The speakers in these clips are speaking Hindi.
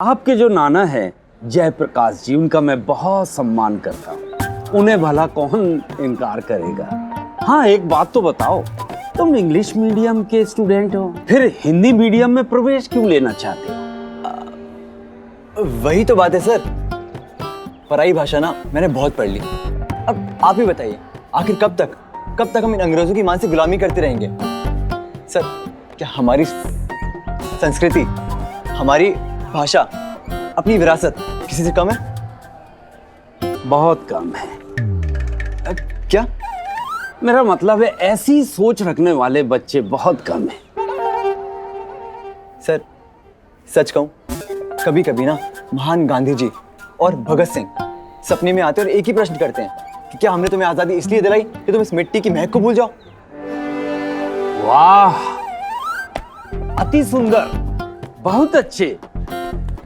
आपके जो नाना है जयप्रकाश जी, उनका मैं बहुत सम्मान करता हूँ। उन्हें भला कौन इनकार करेगा। हाँ, एक बात तो बताओ, तुम इंग्लिश मीडियम के स्टूडेंट हो, फिर हिंदी मीडियम में प्रवेश क्यों लेना चाहते हो? वही तो बात है सर, पराई भाषा ना मैंने बहुत पढ़ ली। अब आप ही बताइए, आखिर कब तक हम इन अंग्रेजों की मान से गुलामी करते रहेंगे? सर, क्या हमारी संस्कृति, हमारी भाषा, अपनी विरासत किसी से कम है? बहुत कम है। क्या? मेरा मतलब है ऐसी सोच रखने वाले बच्चे बहुत कम हैं। सर, सच कहूं, कभी कभी ना महान गांधी जी और भगत सिंह सपने में आते और एक ही प्रश्न करते हैं कि क्या हमने तुम्हें आजादी इसलिए दिलाई कि तुम इस मिट्टी की महक को भूल जाओ? वाह, अति सुंदर, बहुत अच्छे,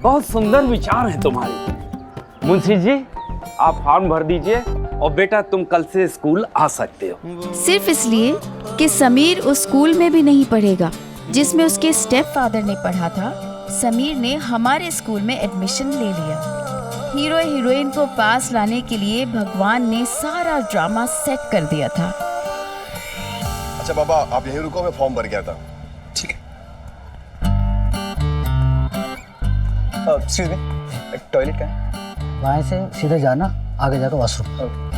बहुत सुंदर विचार हैं तुम्हारे। मुंशी जी, आप फॉर्म भर दीजिए और बेटा तुम कल से स्कूल आ सकते हो। सिर्फ इसलिए कि समीर उस स्कूल में भी नहीं पढ़ेगा जिसमें उसके स्टेप फादर ने पढ़ा था। समीर ने हमारे स्कूल में एडमिशन ले लिया। हीरो हीरोइन को पास लाने के लिए भगवान ने सारा ड्रामा सेट कर दिया था। अच्छा बाबा, आप यहीं रुको, मैं फॉर्म भर गया था। ठीक है। एक्सक्यूज मी, टॉयलेट का है? वहाँ से सीधे जाना, आगे जाकर वॉशरूम।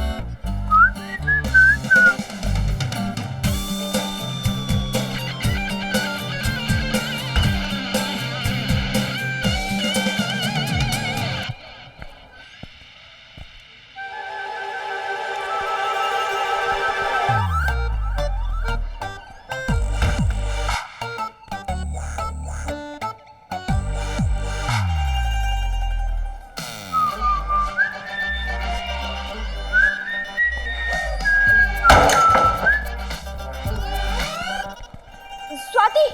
स्वाति,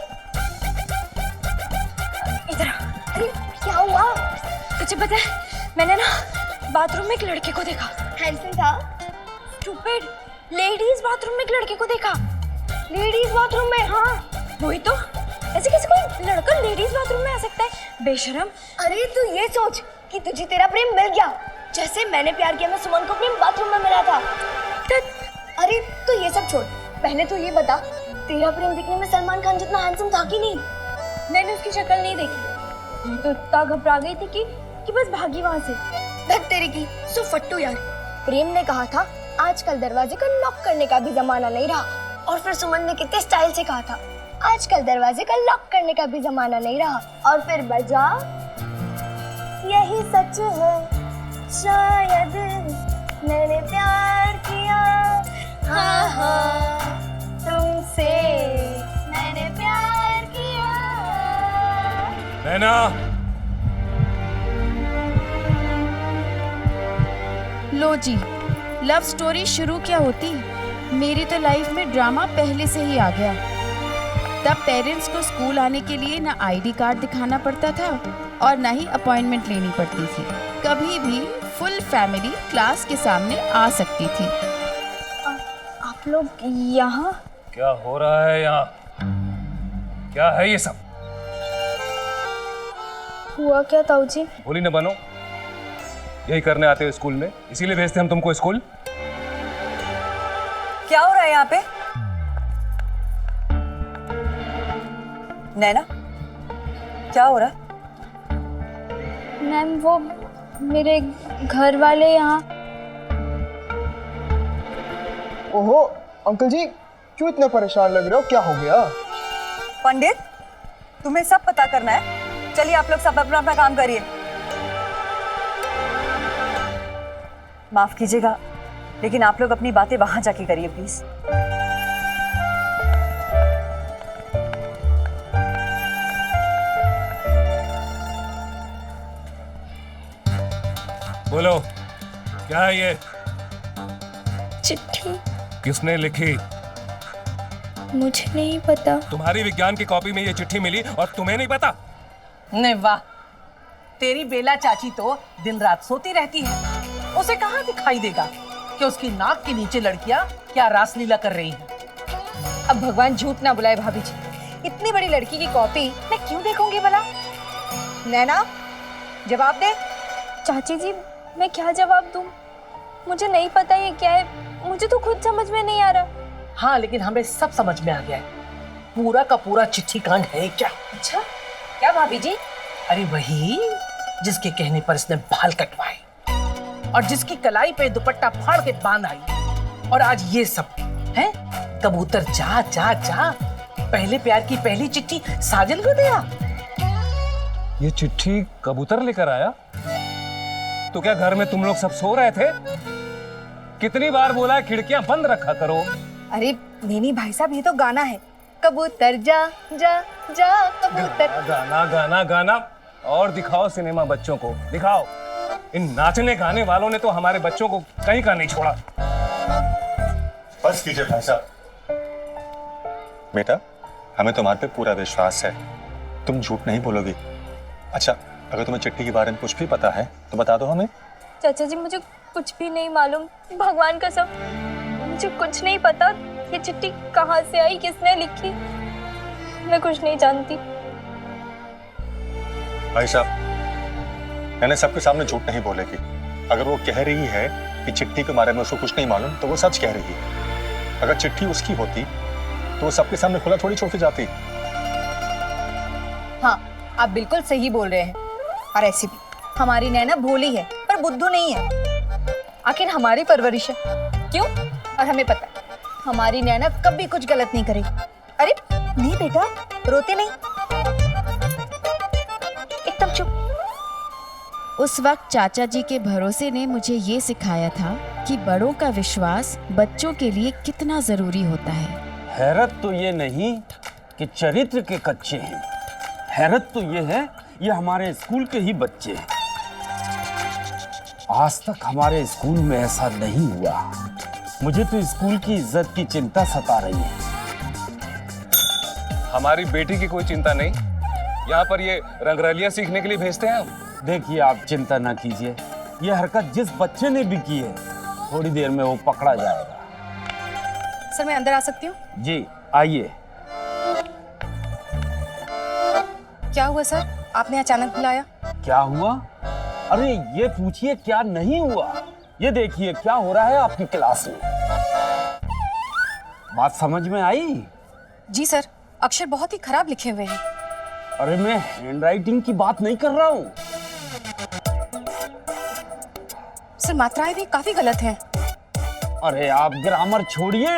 इधर आ। अरे क्या हुआ? तुझे पता है, मैंने ना बाथरूम में एक लड़के को देखा। हैंडसम था? स्टूपिड, लेडीज बाथरूम में एक लड़के को देखा। लेडीज बाथरूम में? हाँ वही तो। ऐसे कैसे कोई लड़का लेडीज बाथरूम में आ सकता है? बेशरम। अरे तू ये सोच कि तुझे तेरा प्रेम मिल गया, जैसे मैंने प्यार किया, मैं सुमन को प्रेम बाथरूम में मिला था। अरे तो ये सब छोड़, पहले तो ये बता, तेरा प्रेम दिखने में सलमान खान जितना हैंडसम था कि नहीं? मैंने उसकी शक्ल नहीं देखी, मैं तो इतना घबरा गई थी कि बस भागी वहां से। धक तेरी की, सो फट्टू यार। प्रेम ने कहा था आजकल दरवाजे का नॉक करने का भी जमाना नहीं रहा, और फिर सुमन ने कितने स्टाइल से कहा था आजकल दरवाजे का लॉक करने का भी जमाना नहीं रहा, और फिर बजा यही सच है, शायद मैंने प्यार किया, हाँ हाँ तुमसे मैंने प्यार किया। नैना, लो जी, लव स्टोरी शुरू क्या होती। मेरी तो लाइफ में ड्रामा पहले से ही आ गया। तब पेरेंट्स को स्कूल आने के लिए ना आईडी कार्ड दिखाना पड़ता था और ना ही अपॉइंटमेंट लेनी पड़ती थी। कभी भी फुल फैमिली क्लास के सामने आ सकती थी। आप लोग यहाँ? क्या हो रहा है यहाँ? क्या है ये सब? हुआ क्या ताऊ जी? भोली न बनो, यही करने आते हो स्कूल में, इसीलिए भेजते हम तुमको स्कूल। क्या हो रहा है यहाँ पे? नैना, क्या हो रहा है? मैम वो मेरे घर वाले यहाँ। ओहो अंकल जी, क्यों इतने परेशान लग रहे हो? क्या हो गया? पंडित, तुम्हें सब पता करना है। चलिए आप लोग सब अपना अपना काम करिए। माफ कीजिएगा, लेकिन आप लोग अपनी बातें वहां जाके करिए प्लीज। बोलो, क्या है ये? चिट्ठी। किसने लिखी? मुझे नहीं पता। तुम्हारी विज्ञान की कॉपी में ये चिट्ठी मिली और तुम्हें नहीं पता? नहीं, वाह, तेरी बेला चाची तो दिन रात सोती रहती है। उसे कहाँ दिखाई देगा कि उसकी नाक के नीचे लड़कियां क्या रासलीला कर रही हैं। अब भगवान झूठ ना बुलाए भाभी जी, इतनी बड़ी लड़की की कॉपी मैं क्यों देखूंगी भला? नैना, जवाब दे। चाची जी मैं क्या जवाब दूं? मुझे नहीं पता ये क्या है, मुझे तो खुद समझ में नहीं आ रहा। हाँ लेकिन हमें सब समझ में आ गया है, पूरा का पूरा चिट्ठी कांड है क्या। अच्छा क्या भाभी जी? अरे वही जिसके कहने पर इसने बाल कटवाए और जिसकी कलाई पे दुपट्टा फाड़ के बांध आई, और आज ये सब है। कबूतर जा जा जा, पहले प्यार की पहली चिट्ठी साजन को दिया। ये चिट्ठी कबूतर लेकर आया? तो क्या घर में तुम लोग सब सो रहे थे? कितनी बार बोला है खिड़कियां बंद रखा करो। अरे नहीं भाई साहब, ये तो गाना है, कबूतर जा जा जा कबूतर। गाना गाना गाना और दिखाओ सिनेमा बच्चों को, दिखाओ। इन नाचने गाने वालों ने तो हमारे बच्चों को कहीं का नहीं छोड़ा। बस कीजिए भाई साहब। बेटा हमें तुम्हारे पे पूरा विश्वास है, तुम झूठ नहीं बोलोगी। अच्छा अगर तुम्हें चिट्ठी के बारे में कुछ भी पता है तो बता दो हमें। चाचा जी मुझे कुछ भी नहीं मालूम, भगवान कसम मुझे कुछ नहीं पता। ये चिट्ठी कहाँ से आई, किसने लिखी, मैं कुछ नहीं जानती। भाई साहब मैंने सबके सामने झूठ नहीं बोलेगी। अगर वो कह रही है कि चिट्ठी के बारे में उसको कुछ नहीं मालूम तो वो सच कह रही है। अगर चिट्ठी उसकी होती तो वो सबके सामने खुला थोड़ी छोड़ के जाती। हाँ आप बिल्कुल सही बोल रहे हैं। और ऐसी भी हमारी नैना भोली है पर बुद्धू नहीं है। आखिर हमारी परवरिश है क्यों, और हमें पता है हमारी नैना कभी कुछ गलत नहीं करेगी। अरे नहीं बेटा रोते नहीं, एकदम चुप। उस वक्त चाचा जी के भरोसे ने मुझे ये सिखाया था कि बड़ों का विश्वास बच्चों के लिए कितना जरूरी होता है। हैरत तो ये नहीं कि चरित्र के कच्चे हैं, हैरत तो ये है ये हमारे स्कूल के ही बच्चे हैं। आज तक हमारे स्कूल में ऐसा नहीं हुआ। मुझे तो स्कूल की इज्जत की चिंता सता रही है। हमारी बेटी की कोई चिंता नहीं, यहाँ पर ये रंगरलियां सीखने के लिए भेजते हैं हम। देखिए आप चिंता ना कीजिए, ये हरकत जिस बच्चे ने भी की है थोड़ी देर में वो पकड़ा जाएगा। सर मैं अंदर आ सकती हूँ? जी आइए। क्या हुआ सर, आपने अचानक बुलाया? क्या हुआ? अरे ये पूछिए क्या नहीं हुआ। ये देखिए क्या हो रहा है आपकी क्लास में। बात समझ में आई? जी सर, अक्षर बहुत ही खराब लिखे हुए हैं। अरे मैं हैंडराइटिंग की बात नहीं कर रहा हूँ। सर मात्राएं भी काफी गलत हैं। अरे आप ग्रामर छोड़िए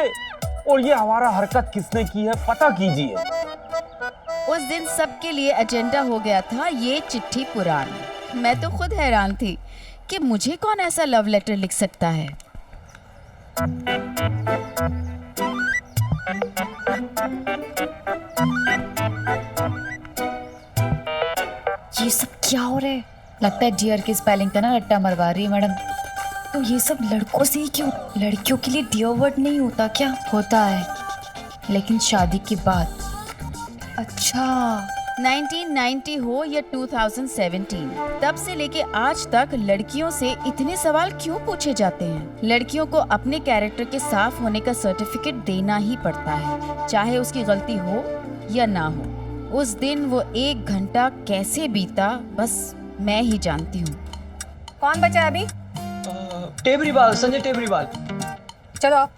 और ये हमारा हरकत किसने की है पता कीजिए। उस दिन सबके लिए एजेंडा हो गया था ये चिट्ठी पुराण। मैं तो खुद हैरान थी कि मुझे कौन ऐसा लव लेटर लिख सकता है। ये सब क्या हो रहा है? लगता है डियर की स्पेलिंग का ना रट्टा मरवा रही है मैडम। तो ये सब लड़कों से ही क्यों? लड़कियों के लिए डियर वर्ड नहीं होता क्या? होता है लेकिन शादी के बाद। अच्छा 1990 हो या 2017, तब से लेके आज तक लड़कियों से इतने सवाल क्यों पूछे जाते हैं? लड़कियों को अपने कैरेक्टर के साफ होने का सर्टिफिकेट देना ही पड़ता है, चाहे उसकी गलती हो या ना हो। उस दिन वो 1 घंटा कैसे बीता बस मैं ही जानती हूँ। कौन बचा अभी? टेबरीवाल, संजय टेबरीवाल। चलो आप।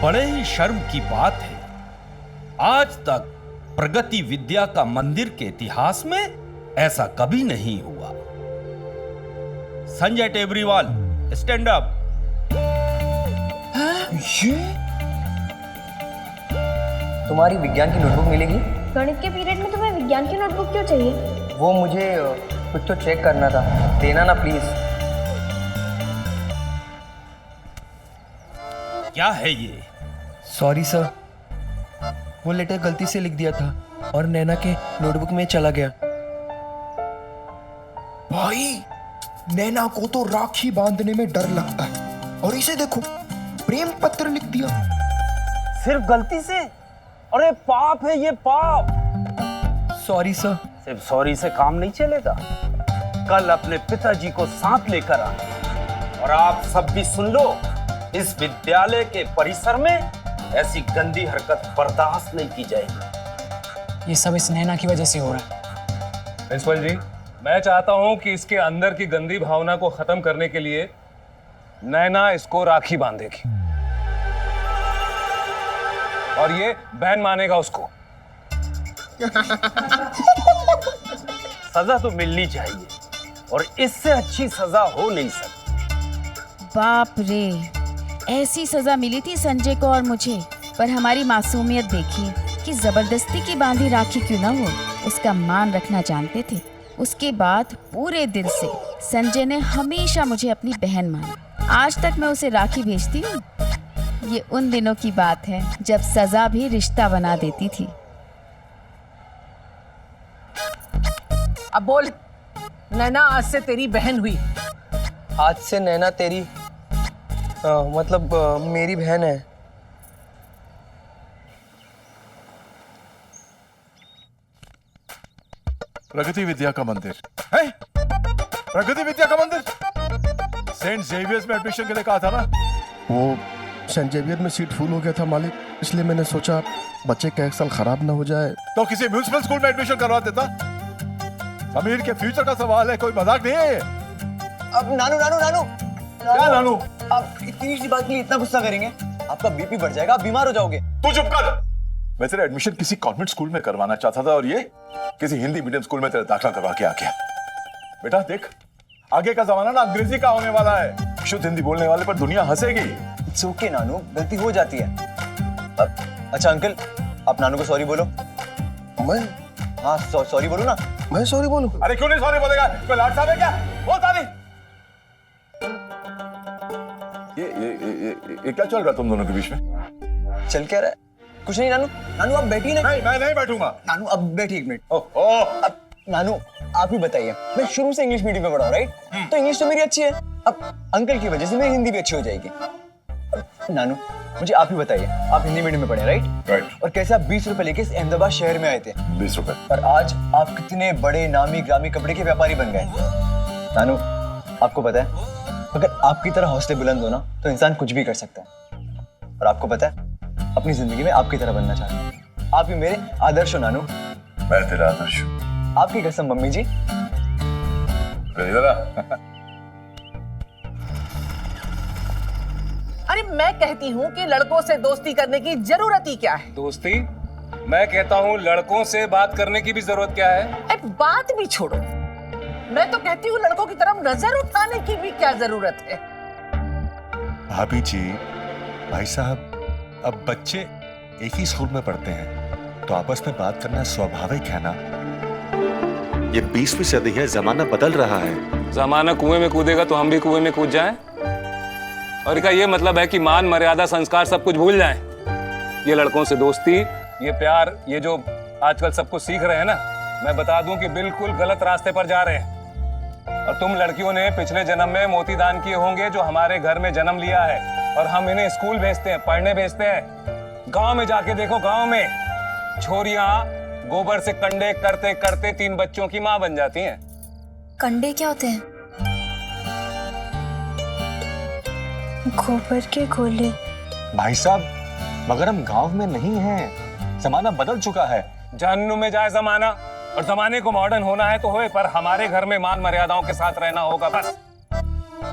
बड़े ही शर्म की बात है, आज तक प्रगति विद्या का मंदिर के इतिहास में ऐसा कभी नहीं हुआ। Sanjay Tebriwal stand up. ये तुम्हारी विज्ञान की नोटबुक मिलेगी? गणित के पीरियड में तुम्हें विज्ञान की नोटबुक क्यों चाहिए? वो मुझे कुछ तो चेक करना था, देना ना प्लीज। क्या है ये? सॉरी सर, वो लेटर गलती से लिख दिया था और नैना के नोटबुक में चला गया। भाई नैना को तो राखी बांधने में डर लगता है और इसे देखो प्रेम पत्र लिख दिया। सिर्फ गलती से? अरे पाप है ये, पाप। Sorry sir. सिर्फ सॉरी से काम नहीं चलेगा। कल अपने पिताजी को साथ लेकर आ, और आप सब भी सुन लो, इस विद्यालय के परिसर में ऐसी गंदी हरकत बर्दाश्त नहीं की जाएगी। ये सब इस नैना की वजह से हो रहा है। प्रिंसिपल जी, मैं चाहता हूं कि इसके अंदर की गंदी भावना को खत्म करने के लिए नैना इसको राखी बांधेगी और ये बहन मानेगा उसको। सजा तो मिलनी चाहिए, और इससे अच्छी सजा हो नहीं सकती। बाप रे, ऐसी सजा मिली थी संजय को और मुझे, पर हमारी मासूमियत देखिए कि जबरदस्ती की बांधी राखी क्यों ना हो, उसका मान रखना जानते थे। उसके बाद पूरे दिल से संजय ने हमेशा मुझे अपनी बहन माना। आज तक मैं उसे राखी भेजती हूँ। ये उन दिनों की बात है जब सजा भी रिश्ता बना देती थी। अब बोल, नैना आज से तेरी बहन हुई। आज से नैना तेरी मतलब मेरी बहन है। प्रगति विद्या का मंदिर है? प्रगति विद्या का मंदिर? सेंट जेवियर्स में एडमिशन के लिए कहा था ना? वो सेंट जेवियर में सीट फुल हो गया था मालिक, इसलिए मैंने सोचा बच्चे का एक साल खराब ना हो जाए। तो किसी म्यूनिसिपल स्कूल में एडमिशन करवा देता। समीर के फ्यूचर का सवाल है, कोई मजाक नहीं है ये। अब नानू नानू नानू क्या नानू? आप इतनी सी बात के लिए इतना गुस्सा करेंगे? आपका बीपी बढ़ जाएगा, आप बीमार हो जाओगे। तू चुप कर। मैं तेरा एडमिशन किसी कॉन्वेंट स्कूल में करवाना चाहता था, और ये किसी हिंदी मीडियम स्कूल में तेरा दाखिला करवा के आ गया। बेटा देख, आगे का जमाना ना अंग्रेजी का होने वाला है। शुद्ध हिंदी बोलने वाले पर दुनिया हंसेगी। इट्स ओके नानू, गलती हो जाती है। अच्छा अंकल, आप नानू को सॉरी बोलो। मैं? हाँ सॉरी बोलो ना। मैं सॉरी बोलूं? अरे क्यों नहीं सॉरी बोलेगा? कोई लाट साहब है क्या? बोल ताली। ये क्या चल रहा है तुम दोनों के बीच में? चल क्या रहा है? कुछ नहीं नानू। नानू आप बैठिए ना। नहीं, मैं नहीं बैठूंगा। नानू अब बैठिए एक मिनट। अब नानू आप ही बताइए, मैं शुरू से इंग्लिश मीडियम में पढ़ा हूं, राइट? तो इंग्लिश तो मेरी अच्छी है। अब अंकल की वजह से मेरी हिंदी भी अच्छी हो जाएगी। नानू मुझे आप ही बताइए, आप हिंदी मीडियम में पढ़े, राइट? और कैसे आप 20 रुपए लेके अहमदाबाद शहर में आए थे? 20 रुपए। और आज आप कितने बड़े नामी ग्रामी कपड़े के व्यापारी बन गए। नानू आपको पता है, अगर आपकी तरह हौसले बुलंद हो ना तो इंसान कुछ भी कर सकता है। और आपको पता है, अपनी जिंदगी में आपकी तरह बनना चाहता हूँ। आप ही मेरे आदर्श हो नानू। मैं तेरा आदर्श हूँ। आपकी कसम मम्मी जी। अरे मैं कहती हूँ कि लड़कों से दोस्ती करने की जरूरत ही क्या है? दोस्ती? मैं कहता हूँ लड़कों से बात करने की भी जरूरत क्या है? अरे बात भी छोड़ो, मैं तो कहती हूँ लड़कों की तरफ नजर उठाने की भी क्या जरूरत है? भाभी जी, भाई साहब, अब बच्चे एक ही स्कूल में पढ़ते हैं तो आपस में बात करना स्वाभाविक है ना। ये 20वीं सदी है, जमाना बदल रहा है। जमाना कुएं में कूदेगा तो हम भी कुएं में कूद जाएं? और क्या ये मतलब है कि मान मर्यादा संस्कार सब कुछ भूल जाएं? ये लड़कों से दोस्ती, ये प्यार, ये जो आजकल सब कुछ सीख रहे हैं ना, मैं बता दूं कि बिल्कुल गलत रास्ते पर जा रहे हैं। और तुम लड़कियों ने पिछले जन्म में मोती दान किए होंगे जो हमारे घर में जन्म लिया है, और हम इन्हें स्कूल भेजते हैं, पढ़ने भेजते हैं। गांव में जाके देखो, गांव में छोरियां गोबर से कंडे करते करते 3 बच्चों की मां बन जाती हैं। कंडे क्या होते हैं? गोबर के गोले। भाई साहब, मगर हम गांव में नहीं हैं, जमाना बदल चुका है। जानू में जाए जमाना, और जमाने को मॉडर्न होना है तो होए, पर हमारे घर में मान मर्यादाओं के साथ रहना होगा बस।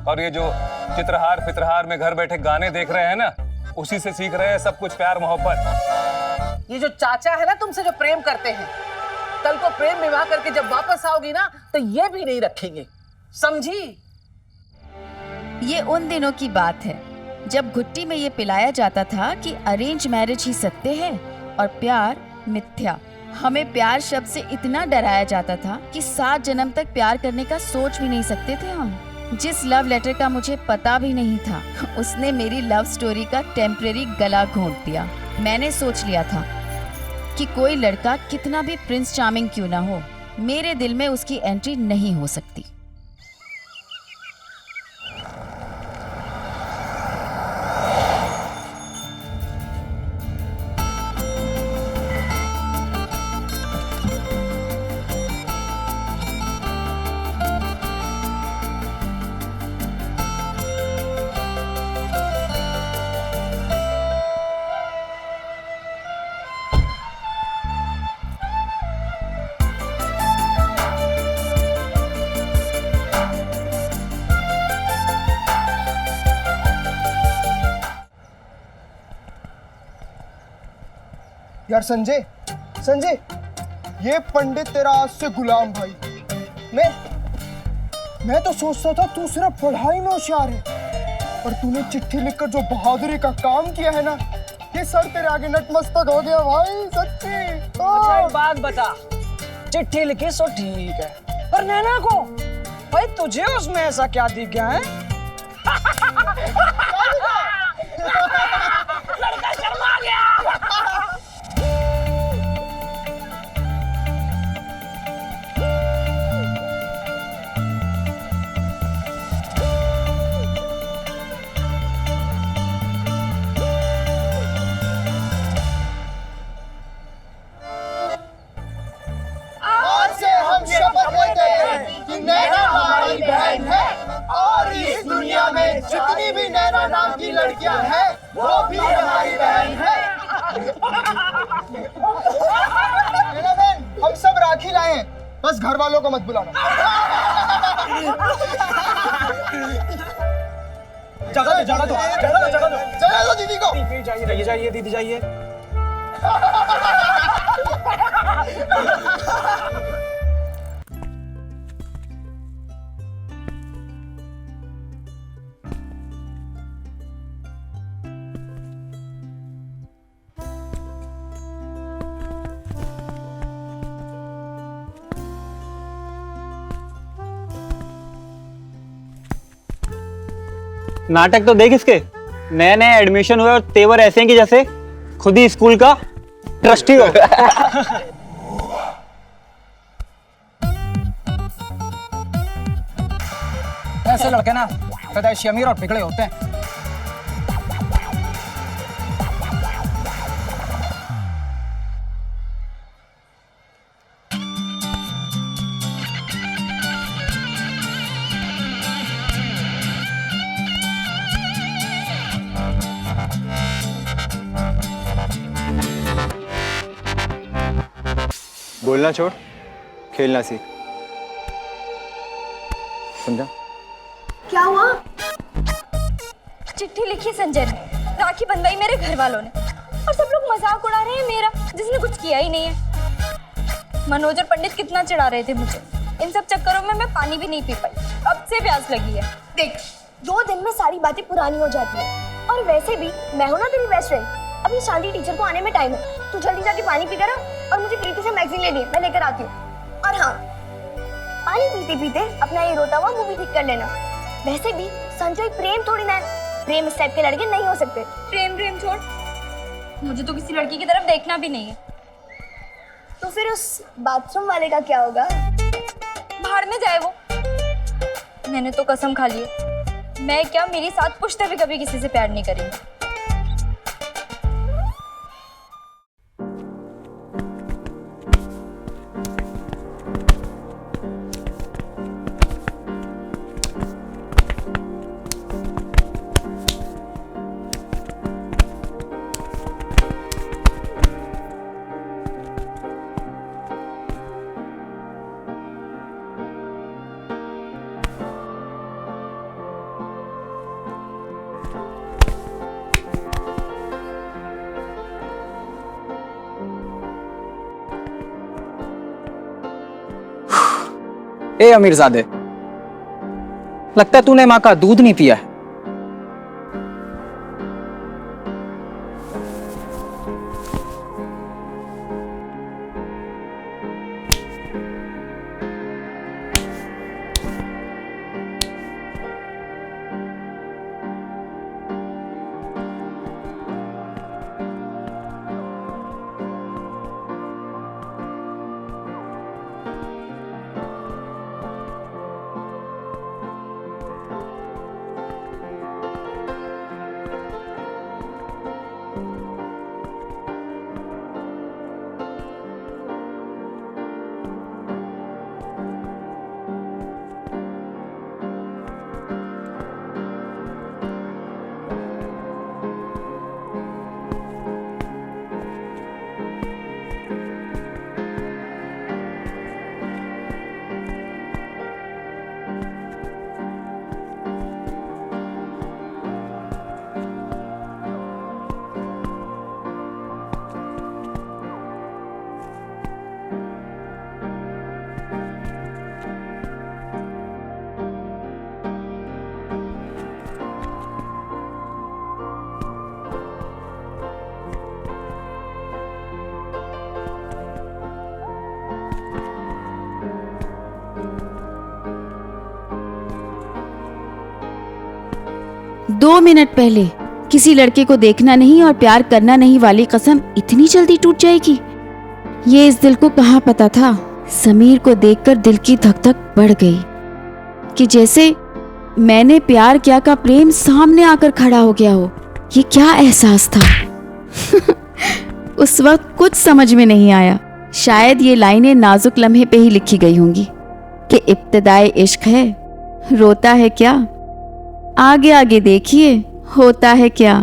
और ये जो चित्रहार पित्रहार में घर बैठे गाने देख रहे हैं ना, उसी से सीख रहे हैं सब कुछ, प्यार मोहब्बत। ये जो चाचा है ना तुमसे जो प्रेम करते हैं, कल को प्रेम विवाह करके जब वापस आओगी ना तो ये भी नहीं रखेंगे, समझी? ये उन दिनों की बात है जब घुट्टी में ये पिलाया जाता था कि अरेंज मैरिज ही सत्य है और प्यार मिथ्या। हमें प्यार शब्द से इतना डराया जाता था कि 7 जन्म तक प्यार करने का सोच भी नहीं सकते थे हम। जिस लव लेटर का मुझे पता भी नहीं था, उसने मेरी लव स्टोरी का टेम्परेरी गला घोंट दिया। मैंने सोच लिया था कि कोई लड़का कितना भी प्रिंस चार्मिंग क्यों ना हो, मेरे दिल में उसकी एंट्री नहीं हो सकती। यार संजय, संजय, ये पंडित तेरा आज से गुलाम भाई। मैं तो सोचता था तू सिर्फ पढ़ाई में होशियार है, पर तूने चिट्ठी लिखकर जो बहादुरी का काम किया है ना, ये सर तेरे आगे नतमस्तक हो गया भाई, सच्ची। अच्छा एक बात बता, चिट्ठी लिखी सो ठीक है, पर नैना को भाई तुझे उसमें ऐसा क्या दिख गया है? लड़का शर्मा गया। आज से हम शपथ लेते हैं कि नैना हमारी बहन है, और इस दुनिया में जितनी भी नैना नाम की लड़कियां हैं, वो भी हमारी बहन है। नैना बहन, हम सब राखी लाए हैं, बस घर वालों को मत बुलाना। जगह दो दीदी को। जाइए दीदी जाइए। नाटक तो देख इसके, नए नए एडमिशन हुए और तेवर ऐसे हैं कि जैसे खुद ही स्कूल का ट्रस्टी हो। ऐसे लड़के ना पैदाइशी अमीर और बिगड़े होते हैं। बोलना छोड़, खेलना सीख। समझा? क्या हुआ? चिट्ठी लिखी संजय ने, राखी बंधवाई मेरे घर वालों ने, और सब लोग मजाक उड़ा रहे हैं मेरा, जिसने कुछ किया ही नहीं है। मनोज और पंडित कितना चिढ़ा रहे थे मुझे। इन सब चक्करों में मैं पानी भी नहीं पी पाई, अब से प्यास लगी है। देख, 2 दिन में सारी बातें पुरानी हो जाती है, और वैसे भी मैं हूं ना तेरी बेस्ट फ्रेंड। अभी शांति टीचर को आने में टाइम है, तू जल्दी जाके पानी पी कर आ, और मुझे प्रीति से मैगजीन लेनी है, मैं लेकर आती हूँ। और हाँ, पानी पीते पीते अपना ये रोता हुआ मुंह भी ठीक कर लेना। वैसे भी संजय प्रेम थोड़ी ना है, प्रेम इस टाइप के लड़के नहीं हो सकते। प्रेम छोड़, मुझे तो किसी लड़की की तरफ देखना भी नहीं है। तो फिर उस बाथरूम वाले का क्या होगा? बाहर में जाए वो। मैंने तो कसम खा ली है, मैं क्या मेरी साथ पुश्ते भी कभी किसी से प्यार नहीं करेंगे। ए अमीरजादे, लगता है तूने माँ का दूध नहीं पिया है। 2 मिनट पहले किसी लड़के को देखना नहीं और प्यार करना नहीं वाली कसम इतनी जल्दी टूट जाएगी, ये इस दिल को कहाँ पता था। समीर को देखकर दिल की धक धक बढ़ गई कि जैसे मैंने प्यार किया का प्रेम सामने आकर खड़ा हो गया हो। ये क्या एहसास था? उस वक्त कुछ समझ में नहीं आया। शायद ये लाइनें नाजुक लम्हे पे ही लिखी गई होंगी कि इब्तिदाए इश्क है, रोता है क्या, आगे आगे देखिए होता है क्या।